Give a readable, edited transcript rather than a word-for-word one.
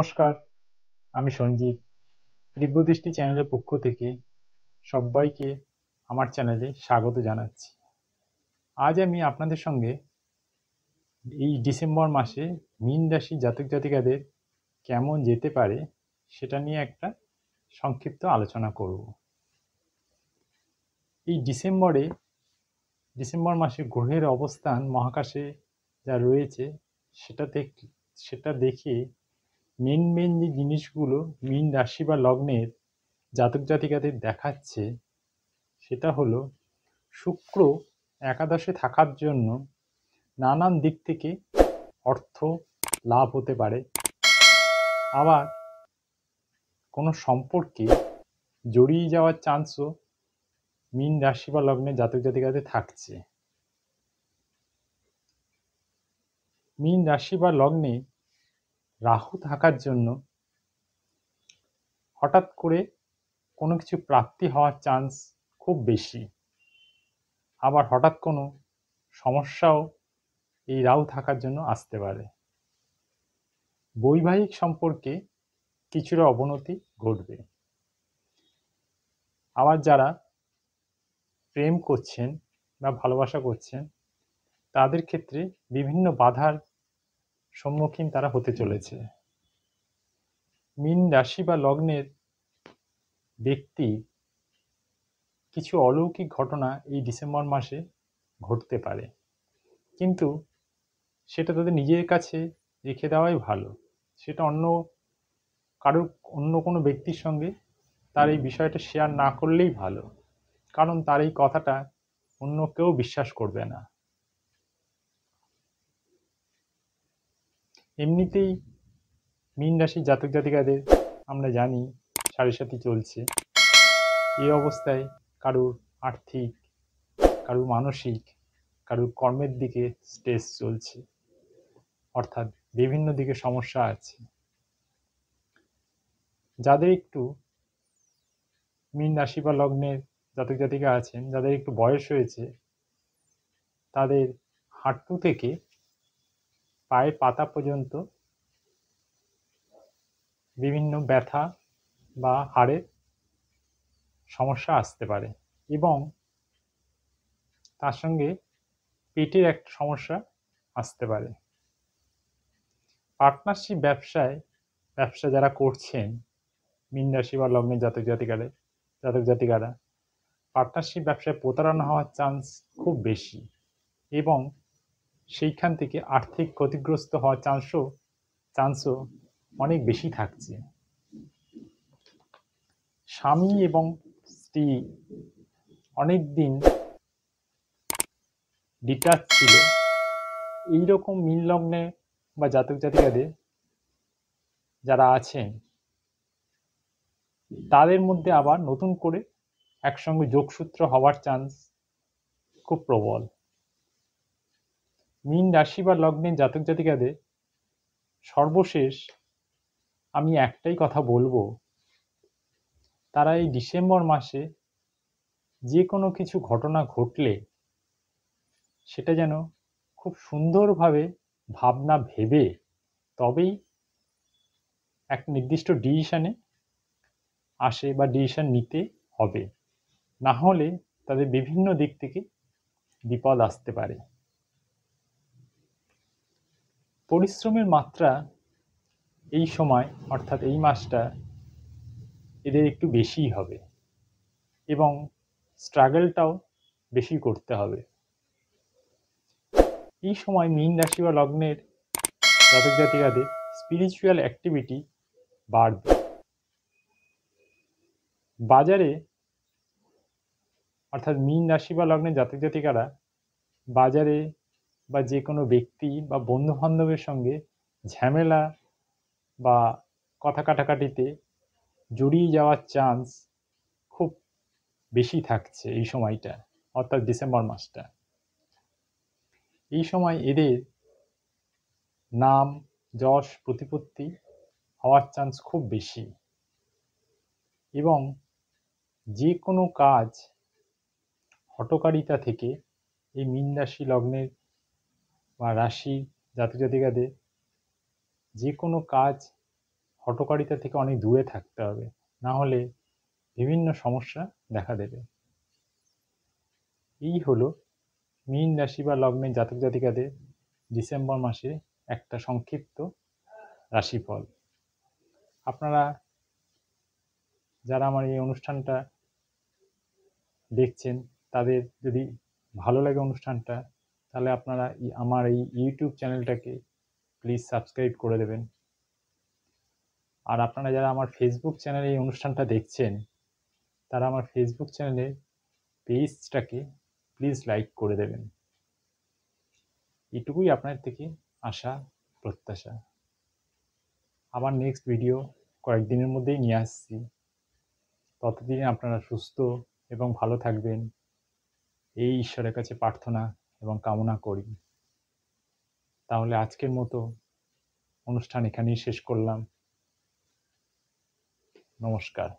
নমস্কার, আমি সঞ্জীব। দিব্যদৃষ্টি চ্যানেলের পক্ষ থেকে সবাইকে আমার চ্যানেলে স্বাগত জানাচ্ছি। আজ আমি আপনাদের সঙ্গে এই ডিসেম্বর মাসে মীন রাশি জাতক জাতিকাদের কেমন যেতে পারে সেটা নিয়ে একটা সংক্ষিপ্ত আলোচনা করব। এই ডিসেম্বর মাসে গ্রহের অবস্থান মহাকাশে যা রয়েছে সেটা দেখে মেন যে জিনিসগুলো মীন রাশি বা লগ্নের জাতক জাতিকাদের দেখাচ্ছে সেটা হলো শুক্র একাদশে থাকার জন্য নানান দিক থেকে অর্থ লাভ হতে পারে। আবার কোনো সম্পর্কে জড়িয়ে যাওয়ার চান্সও মীন রাশি বা লগ্নের জাতক জাতিকাদের থাকছে। মীন রাশি বা লগ্নে রাহু থাকার জন্য হঠাৎ করে কোনো কিছু প্রাপ্তি হওয়ার চান্স খুব বেশি। আবার হঠাৎ কোনো সমস্যাও এই রাহু থাকার জন্য আসতে পারে। বৈবাহিক সম্পর্কে কিছুটা অবনতি ঘটবে। আবার যারা প্রেম করছেন বা ভালোবাসা করছেন তাদের ক্ষেত্রে বিভিন্ন বাধার সম্মুখীন তারা হতে চলেছে। মীন রাশি বা লগ্নের ব্যক্তি কিছু অলৌকিক ঘটনা এই ডিসেম্বর মাসে ঘটতে পারে, কিন্তু সেটা তাদের নিজের কাছে রেখে দেওয়াই ভালো। সেটা অন্য কোনো ব্যক্তির সঙ্গে তার এই বিষয়টা শেয়ার না করলেই ভালো, কারণ তার এই কথাটা অন্য কেউ বিশ্বাস করবে না। এমনিতেই মীন রাশির জাতক জাতিকাদের আমরা জানি সাড়ে চলছে। এই অবস্থায় কারুর আর্থিক, কারুর মানসিক, কারুর কর্মের দিকে স্ট্রেস চলছে, অর্থাৎ বিভিন্ন দিকে সমস্যা আছে। যাদের একটু মীন রাশি বা লগ্নের জাতক জাতিকা আছেন, যাদের একটু বয়স হয়েছে, তাদের হাঁটু থেকে পায়ের পাতা পর্যন্ত বিভিন্ন ব্যথা বা হাড়ের সমস্যা আসতে পারে, এবং তার সঙ্গে পেটের একটা সমস্যা আসতে পারে। পার্টনারশিপ ব্যবসা যারা করছেন মীন রাশি বা লগ্নের জাতক জাতিকারা পার্টনারশিপ ব্যবসায় প্রতারণা হওয়ার চান্স খুব বেশি, এবং সেইখান থেকে আর্থিক ক্ষতিগ্রস্ত হওয়ার চান্সও অনেক বেশি থাকছে। স্বামী এবং স্ত্রী অনেক দিন ডিটাচ ছিল, এইরকম মীন লগ্নে বা জাতক জাতিকাদের যারা আছেন তাদের মধ্যে আবার নতুন করে একসঙ্গে যোগসূত্র হওয়ার চান্স খুব প্রবল। মীন রাশি বা লগ্নের জাতক জাতিকাদের সর্বশেষ আমি একটাই কথা বলবো, তারা এই ডিসেম্বর মাসে যে কোনো কিছু ঘটনা ঘটলে সেটা যেন খুব সুন্দরভাবে ভাবনা ভেবে তবেই এক নির্দিষ্ট ডিসিশনে আসে বা ডিসিশন নিতে হবে, না হলে তাদের বিভিন্ন দিক থেকে বিপদ আসতে পারে। পরিশ্রমের মাত্রা এই সময় অর্থাৎ এই মাসটা এদের একটু বেশিই হবে, এবং স্ট্রাগলটাও বেশি করতে হবে। এই সময় মীন রাশি বা লগ্নের জাতক জাতিকাদের স্পিরিচুয়াল অ্যাক্টিভিটি বাড়বে। বাজারে অর্থাৎ মীন রাশি বা লগ্নের জাতক জাতিকারা বাজারে বা যে কোনো ব্যক্তি বা বন্ধু বান্ধবের সঙ্গে ঝামেলা বা কথা কাটাকাটিতে জড়িয়ে যাওয়ার চান্স খুব বেশি থাকছে এই সময়টা, অর্থাৎ ডিসেম্বর মাসটা। এই সময় এদের নাম যশ প্রতিপত্তি হওয়ার চান্স খুব বেশি, এবং যে কোনো কাজ হঠকারিতা থেকে এই মীন রাশি লগ্নের বা রাশি জাতক জাতিকাদের যে কোনো কাজ হঠকারিতা থেকে অনেক দূরে থাকতে হবে, না হলে বিভিন্ন সমস্যা দেখা দেবে। এই হলো মীন রাশি বা লগ্নের জাতক জাতিকাদের ডিসেম্বর মাসে একটা সংক্ষিপ্ত রাশিফল। আপনারা যারা আমার এই অনুষ্ঠানটা দেখছেন, তাদের যদি ভালো লাগে অনুষ্ঠানটা, তাহলে আপনারা আমার এই ইউটিউব চ্যানেলটাকে প্লিজ সাবস্ক্রাইব করে দেবেন। আর আপনারা যারা আমার ফেসবুক চ্যানেলে এই অনুষ্ঠানটা দেখছেন, তারা আমার ফেসবুক চ্যানেলের পেজটাকে প্লিজ লাইক করে দেবেন। এটুকুই আপনার থেকে আশা, প্রত্যাশা। আবার নেক্সট ভিডিও কয়েকদিনের মধ্যেই নিয়ে আসছি। ততদিনে আপনারা সুস্থ এবং ভালো থাকবেন, এই ঈশ্বরের কাছে প্রার্থনা এবং কামনা করি। তাহলে আজকের মতো অনুষ্ঠান এখানেই শেষ করলাম। নমস্কার।